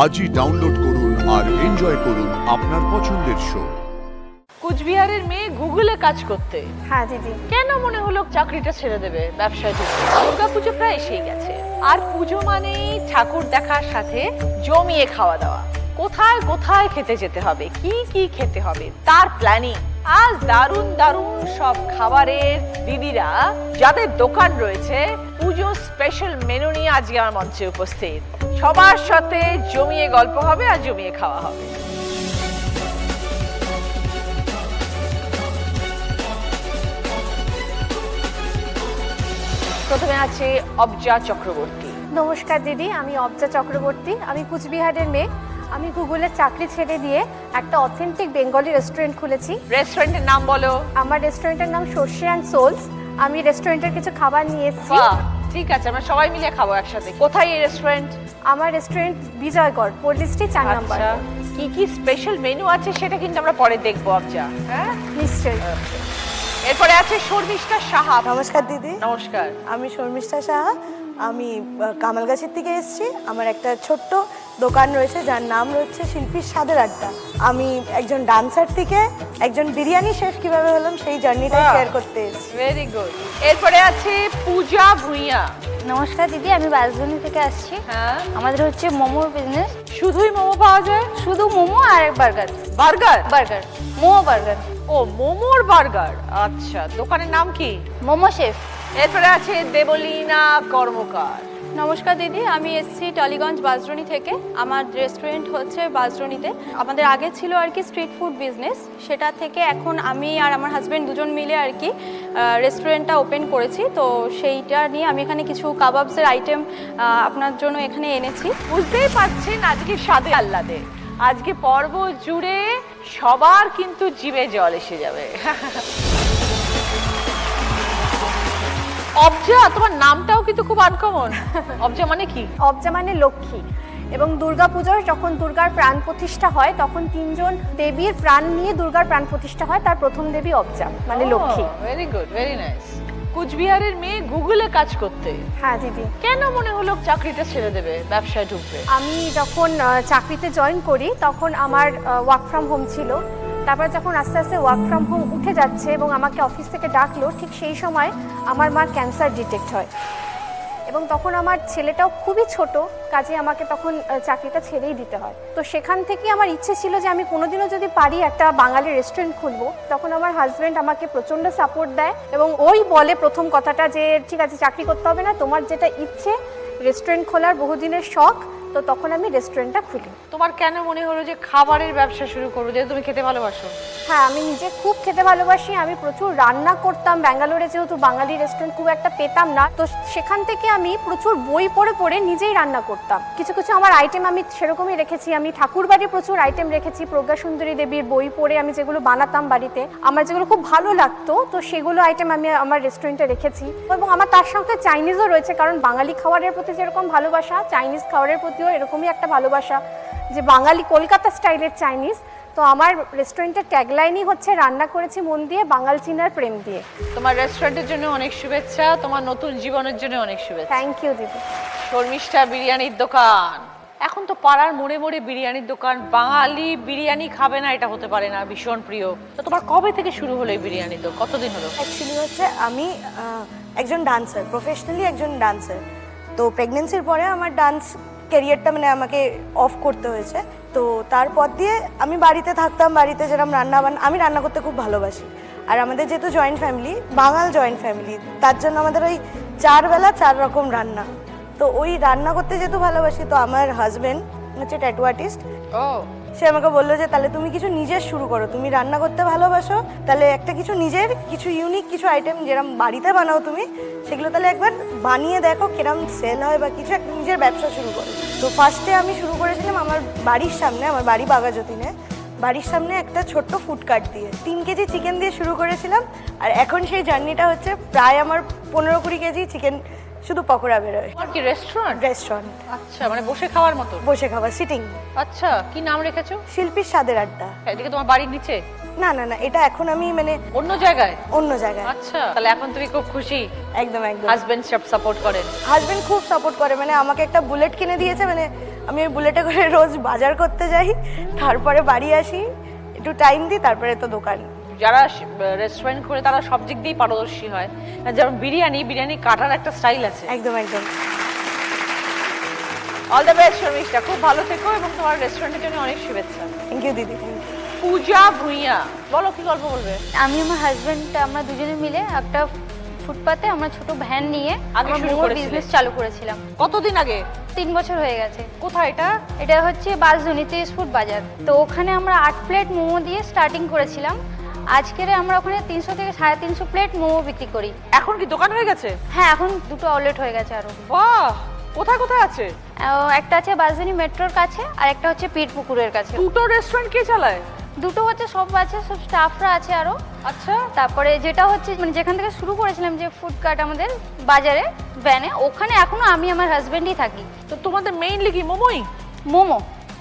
আজই ডাউনলোড করুন আর এনজয় করুন আপনার পছন্দের শো। কুচবিহারের মেয়ে গুগলে কাজ করতে। হ্যাঁ দিদি। কেন মনে হলো চাকরিটা ছেড়ে দেবে, ব্যবসায় ঢুকবে? দুর্গাপুজো প্রায় এসেই গেছে, আর পুজো মানেই ঠাকুর দেখার সাথে জমিয়ে খাওয়া দাওয়া। কোথায় কোথায় খেতে যেতে হবে, কি কি খেতে হবে তার প্ল্যানিং। আজ দারুণ দারুণ সব খাবারের দিদিরা যাদের দোকান রয়েছে, পুজো স্পেশাল মেনু নিয়ে আজকে আমার মঞ্চে উপস্থিত। সবার সাথে জমিয়ে গল্প হবে আর জমিয়ে খাওয়া হবে। প্রথমে আছে অবজা চক্রবর্তী। নমস্কার দিদি, আমি অবজা চক্রবর্তী। আমি কুচবিহারের মেয়ে। আমি গুগলের চাকরি ছেড়ে দিয়ে একটা অথেন্টিক বেঙ্গলি রেস্টুরেন্ট খুলেছি। রেস্টুরেন্টের নাম বলো। আমার রেস্টুরেন্টের নাম শস্যে অ্যান্ড সোলস। আমি রেস্টুরেন্টের কিছু খাবার নিয়ে এসেছি। ঠিক আছে, আমরা সবাই মিলে খাবো একসাথে। কোথায় এই রেস্টুরেন্ট? আমার রেস্টুরেন্ট বিজয়গড়, পল্লিশ্রী 4 নম্বর। কি কি স্পেশাল মেনু আছে সেটা কিন্তু আমরা পরে দেখবো অবজা। হ্যাঁ নিশ্চয়ই। এরপরে আছে শর্মিষ্ঠা সাহা। নমস্কার দিদি। নমস্কার। আমি শর্মিষ্ঠা সাহা। আমি কামালগাছির থেকে এসেছি। আমার একটা ছোট্ট দোকান রয়েছে যার নাম রয়েছে শিল্পীর স্বাদের আড্ডা। আমি একজন ডান্সার থেকে একজন বিরিয়ানি শেফ কিভাবে হলাম সেই জার্নিটা শেয়ার করতে এসেছি। Very good. এরপরে আছে পূজা ভুঁইয়া। নমস্কার দিদি, আমি বাসবনি থেকে আসছি। হ্যাঁ, আমাদের হচ্ছে মোমোর বিজনেস। শুধুই মোমো পাওয়া যায়? শুধু মোমো আর burger. Burger? Burger, momo burger. ও, মোমোর বার্গার। আচ্ছা, দোকানের নাম কি? মোমো শেফ। এরপরে আছে দেবলীনা কর্মকার। নমস্কার দিদি, আমি এসেছি টলিগঞ্জ বাসরণী থেকে। আমার রেস্টুরেন্ট হচ্ছে বাসরণীতে। আমাদের আগে ছিল আর কি স্ট্রিট ফুড বিজনেস, সেটা থেকে এখন আমি আর আমার হাজব্যান্ড দুজন মিলে আর কি রেস্টুরেন্টটা ওপেন করেছি। তো সেইটা নিয়ে আমি এখানে কিছু কাবাবসের আইটেম আপনার জন্য এখানে এনেছি। বুঝতেই পারছেন আজকে স্বাদে আহ্লাদে, আজকে পর্ব জুড়ে সবার কিন্তু জিভে জল এসে যাবে। অবজা, তোমার নামটাও কিন্তু খুব আনকমন। অবজা মানে কি? অবজা মানে লক্ষ্মী। এবং দুর্গাপুজোর যখন দুর্গার প্রাণ প্রতিষ্ঠা হয় তখন 3 জন দেবীর প্রাণ নিয়ে দুর্গার প্রাণ প্রতিষ্ঠা হয়, তার প্রথম দেবী অবজা মানে Lakshmi. Very good, very nice. কুচবিহারের মেয়ে গুগলে কাজ করতে। হ্যাঁ দিদি। কেন মনে হলো চাকরিটা ছেড়ে দেবে, ব্যবসায় ঢুকবে? আমি যখন চাকরিতে জয়েন করি তখন আমার ওয়ার্ক ফ্রম হোম ছিল। তারপর যখন আস্তে আস্তে ওয়ার্ক ফ্রম হোম উঠে যাচ্ছে এবং আমাকে অফিস থেকে ডাকলো, ঠিক সেই সময় আমার মার ক্যান্সার ডিটেক্ট হয় এবং তখন আমার ছেলেটাও খুবই ছোট, কাজে আমাকে তখন চাকরিটা ছেড়েই দিতে হয়। তো সেখান থেকে আমার ইচ্ছে ছিল যে আমি কোনোদিনও যদি পারি একটা বাঙালি রেস্টুরেন্ট খুলবো। তখন আমার হাজব্যান্ড আমাকে প্রচণ্ড সাপোর্ট দেয় এবং ওই বলে প্রথম কথাটা যে ঠিক আছে, চাকরি করতে হবে না, তোমার যেটা ইচ্ছে রেস্টুরেন্ট খোলার বহুদিনের শখ, তো তখন আমি রেস্টুরেন্টটা খুলি। তোমার কেন মনে হলো যে খাবারের ব্যবসা শুরু করবো, যেহেতু তুমি খেতে ভালোবাসো? হ্যাঁ, আমি নিজে খুব খেতে ভালোবাসি। আমি প্রচুর রান্না করতাম। ব্যাঙ্গালোরে যেহেতু বাঙালি রেস্টুরেন্ট খুব একটা পেতাম না, তো সেখান থেকে আমি প্রচুর বই পড়ে পড়ে নিজেই রান্না করতাম। কিছু কিছু আমার আইটেম আমি সেরকমই রেখেছি। আমি ঠাকুরবাড়ির প্রচুর আইটেম রেখেছি। প্রজ্ঞা সুন্দরী দেবীর বই পড়ে আমি যেগুলো বানাতাম বাড়িতে, আমার যেগুলো খুব ভালো লাগতো, তো সেগুলো আইটেম আমি আমার রেস্টুরেন্টে রেখেছি। এবং আমার তার সঙ্গে চাইনিজও রয়েছে, কারণ বাঙালি খাবারের প্রতি যেরকম ভালোবাসা, চাইনিজ খাবারের প্রতিও এরকমই একটা ভালোবাসা, যে বাঙালি কলকাতা স্টাইলের চাইনিজ। তো আমার রেস্টুরেন্টের ট্যাগলাইনই হচ্ছে রান্না করেছি মন দিয়ে, বাঙাল চিনার প্রেম দিয়ে। তোমার রেস্টুরেন্টের জন্য অনেক শুভেচ্ছা, তোমার নতুন জীবনের জন্য অনেক শুভেচ্ছা। থ্যাংক ইউ দিদি। শর্মিষ্ঠা বিরিয়ানির দোকান। এখন তো পাড়ার মোড়ে মোড়ে বিরিয়ানির দোকান। বাঙালি বিরিয়ানি খাবে না এটা হতে পারে না, ভীষণ প্রিয়। তো তোমার কবে থেকে শুরু হলো এই বিরিয়ানি? তো কতদিন হলো? অ্যাকচুয়ালি হচ্ছে আমি একজন ডান্সার, প্রফেশনালি একজন ডান্সার। তো প্রেগনেন্সির পরে আমার ডান্স ক্যারিয়ারটা মানে আমাকে অফ করতে হয়েছে। তো তারপর দিয়ে আমি বাড়িতে থাকতাম, বাড়িতে যেরকম আমি রান্না করতে খুব ভালোবাসি। আর আমাদের যেহেতু জয়েন্ট ফ্যামিলি, বাঙাল জয়েন্ট ফ্যামিলি, তার জন্য আমাদের ওই 4 বেলা 4 রকম রান্না। তো ওই রান্না করতে যেহেতু ভালোবাসি, তো আমার হাজব্যান্ড হচ্ছে ট্যাটু আর্টিস্ট। সে আমাকে বললো যে তাহলে তুমি কিছু নিজের শুরু করো, তুমি রান্না করতে ভালোবাসো, তাহলে একটা কিছু নিজের কিছু ইউনিক কিছু আইটেম যেরকম বাড়িতে বানাও তুমি, সেগুলো তাহলে একবার বানিয়ে দেখো কিরম সেল হয় বা কিছু একটা নিজের ব্যবসা শুরু করো। তো ফার্স্টে আমি শুরু করেছিলাম আমার বাড়ির সামনে, আমার বাড়ি বাঘাযতীনে, বাড়ির সামনে একটা ছোট্ট ফুড কার্ট দিয়ে 3 কেজি চিকেন দিয়ে শুরু করেছিলাম। আর এখন সেই জার্নিটা হচ্ছে প্রায় আমার 15-20 কেজি চিকেন শুধু পকোড়া বেরোয়। আর কি রেস্টুরেন্ট? রেস্টুরেন্ট। আচ্ছা, মানে বসে খাওয়ার মতো? বসে খাওয়া, সিটিং। আচ্ছা, কি নাম রেখেছো? শিল্পীর স্বাদের আড্ডা। এদিকে তোমার বাড়ির নিচে? না না না, এটা এখন আমি মানে অন্য জায়গায়। অন্য জায়গায়। আচ্ছা, তাহলে এখন তুমি খুব খুশি? একদম একদম। হাজবেন্ড সব সাপোর্ট করেন? হাজবেন্ড খুব সাপোর্ট করে, মানে আমাকে একটা বুলেট কিনে দিয়েছে, মানে আমি ওই বুলেটে করে রোজ বাজার করতে যাই, তারপরে বাড়ি আসি, একটু টাইম দিই, তারপরে তো দোকান। যারা রেস্টুরেন্ট করে তারা সব দিক দিয়েই পারদর্শী হয়, যেমন বিরিয়ানি কাটার একটা স্টাইল আছে। একদম একদম। অল দ্য বেস্ট শর্মিষ্ঠা, খুব ভালো থেকো এবং তোমার রেস্টুরেন্টের জন্য অনেক শুভেচ্ছা। থ্যাংক ইউ দিদি, থ্যাংক ইউ। পূজা ভুঁইয়া, বলো কি গল্প বলবে? আমি আমার হাজব্যান্ড আমরা দুজনে মিলে একটা ফুটপাতে আমরা ছোট ভ্যান নিয়ে আগে আমরা শুরু মোমোর করেছিলে? বিজনেস চালু করেছিলাম। কতদিন আগে? 3 বছর হয়ে গেছে। কোথায় এটা? এটা হচ্ছে বাসধনী 30 ফুট বাজার। তো ওখানে আমরা 8 প্লেট মোমো দিয়ে স্টার্টিং করেছিলাম। আজকের আমরা ওখানে 300 থেকে 350 প্লেট মোমো বিক্রি করি। এখন কি দোকান হয়ে গেছে? হ্যাঁ, এখন 2টো আউটলেট হয়ে গেছে আরো। বাহ, কোথায় কোথায় আছে? একটা আছে বাসধনী মেট্রোর কাছে আর একটা হচ্ছে পীরপুকুরের কাছে। দুটো রেস্টুরেন্ট কে চালায়? দুটো হচ্ছে সব আছে, সব স্টাফরা আছে আরো। আচ্ছা, তারপরে যেটা হচ্ছে মানে যেখান থেকে শুরু করেছিলাম যে ফুড কার্ট আমাদের বাজারে ভ্যানে, ওখানে এখনো আমি আমার হাজবেন্ডই থাকি। তো তোমাদের মেইনলি কি মোমোই? মোমো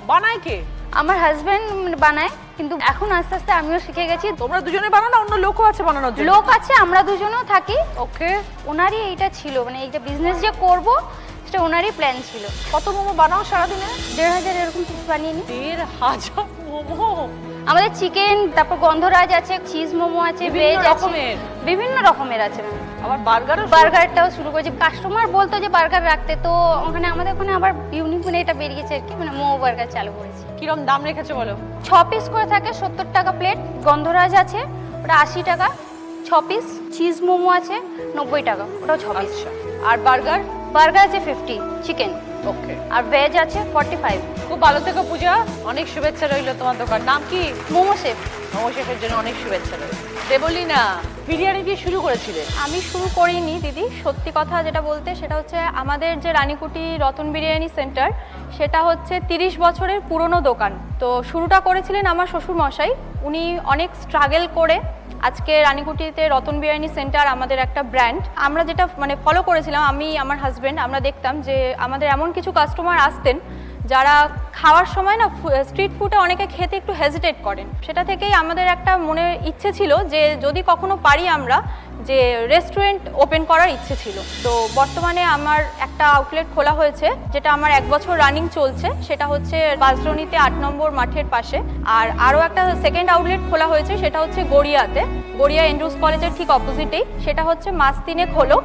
বানায় কে? আমার হাজবেন্ড বানায়, কিন্তু এখন আস্তে আস্তে আমিও শিখে গেছি। তোমরা দুজনে বানাও না অন্য লোকও আছে বানানোর জন্য? লোক আছে, আমরা দুজনেও থাকি। ওকে। ওনারই এইটা ছিল, মানে এইটা বিজনেস যে করব সেটা ওনারই প্ল্যান ছিল। কত মোমো বানাও সারাদিনে? 1500 এরকম পিস বানিয়ে নিই। 1500 মোমো? আমাদের চিকেন, তারপর গন্ধরাজ আছে, চিজ মোমো আছে, বিভিন্ন ভেজ আছে, রকমের? বিভিন্ন রকমের আছে। আবার বার্গারও? বার্গারটাও শুরু করেছি। কাস্টমার বলতো যে বার্গার রাখতে, তো ওখানে আমাদের ওখানে আবার ইউনিক মানে এটা বেরিয়েছে আর কি, মানে মোমো বার্গার চালু করেছি। কিরম দাম রেখেছো বলো? 6 পিস করে থাকে, 70 টাকা প্লেট। গন্ধরাজ আছে, ওটা 80 টাকা 6 পিস। চিজ মোমো আছে 90 টাকা, ওটাও 6 পিস। আচ্ছা, আর বার্গার? বার্গার আছে 50 চিকেন, ওকে। আর ভেজ আছে 45। খুব ভালো থেকো পূজা, অনেক শুভেচ্ছা রইলো তোমার দোকান। নাম কি? মোমো শেফ। মোমো শেফের জন্য অনেক শুভেচ্ছা রইলো। দেবলীনা, বিরিয়ানি দিয়ে শুরু করেছিলে? আমি শুরু করিনি দিদি, সত্যি কথা যেটা বলতে সেটা হচ্ছে আমাদের যে রানীকুটি রতন বিরিয়ানি সেন্টার, সেটা হচ্ছে 30 বছরের পুরনো দোকান। তো শুরুটা করেছিলেন আমার শ্বশুরমশাই। উনি অনেক স্ট্রাগল করে আজকে রানীকুটিতে রতন বিরিয়ানি সেন্টার আমাদের একটা ব্র্যান্ড। আমরা যেটা মানে ফলো করেছিলাম, আমি আমার হাজব্যান্ড, আমরা দেখতাম যে আমাদের এমন কিছু কাস্টমার আসতেন যারা খাওয়ার সময় না স্ট্রিট ফুডে অনেকে খেতে একটু হেজিটেট করেন। সেটা থেকেই আমাদের একটা মনে ইচ্ছে ছিল যে যদি কখনো পারি আমরা যে রেস্টুরেন্ট ওপেন করার ইচ্ছে ছিল। তো বর্তমানে আমার একটা আউটলেট খোলা হয়েছে, যেটা আমার 1 বছর রানিং চলছে। সেটা হচ্ছে বাসরণীতে 8 নম্বর মাঠের পাশে। আর আরও একটা সেকেন্ড আউটলেট খোলা হয়েছে, সেটা হচ্ছে গড়িয়াতে, গড়িয়া এন্ড্রুস কলেজের ঠিক অপোজিটেই। সেটা হচ্ছে মাস 3 হলো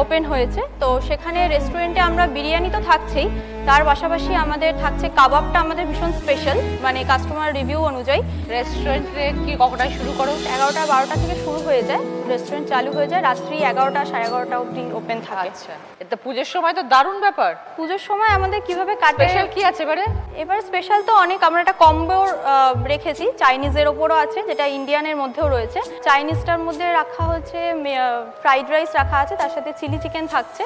ওপেন হয়েছে। তো সেখানে রেস্টুরেন্টে আমরা বিরিয়ানি তো থাকছেই, তার পাশাপাশি আমাদের থাকছে কাবাবটা আমাদের ভীষণ স্পেশাল, মানে কাস্টমার রিভিউ অনুযায়ী। রেস্টুরেন্টে কি কখনটায় শুরু করো? 11টা 12টা থেকে শুরু হয়ে যায়, রেস্টুরেন্ট চালু হয়ে যায় রাত্রি 11টা 11:30 অবধি ওপেন থাকে। আচ্ছা, এটা পুজোর সময় তো দারুণ ব্যাপার। পুজোর সময় আমাদের কিভাবে কাটে? স্পেশাল কি আছে এবারে? এবার স্পেশাল তো অনেক, আমরা একটা কম্বো রেখেছি। চাইনিজের ওপরও আছে, যেটা ইন্ডিয়ানের মধ্যেও রয়েছে। চাইনিজটার মধ্যে রাখা হচ্ছে ফ্রাইড রাইস রাখা আছে, তার সাথে চিলি চিকেন থাকছে,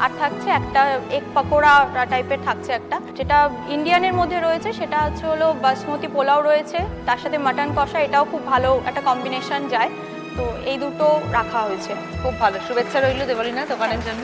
আর থাকছে একটা এগ পকোড়া টাইপের থাকছে একটা। যেটা ইন্ডিয়ানের মধ্যে রয়েছে সেটা হচ্ছে হলো বাসমতি পোলাও রয়েছে, তার সাথে মাটন কষা, এটাও খুব ভালো একটা কম্বিনেশন যায়। তো এই দুটো রাখা হয়েছে। খুব ভালো, শুভেচ্ছা রইলো দেবলীনা দোকানের জন্য।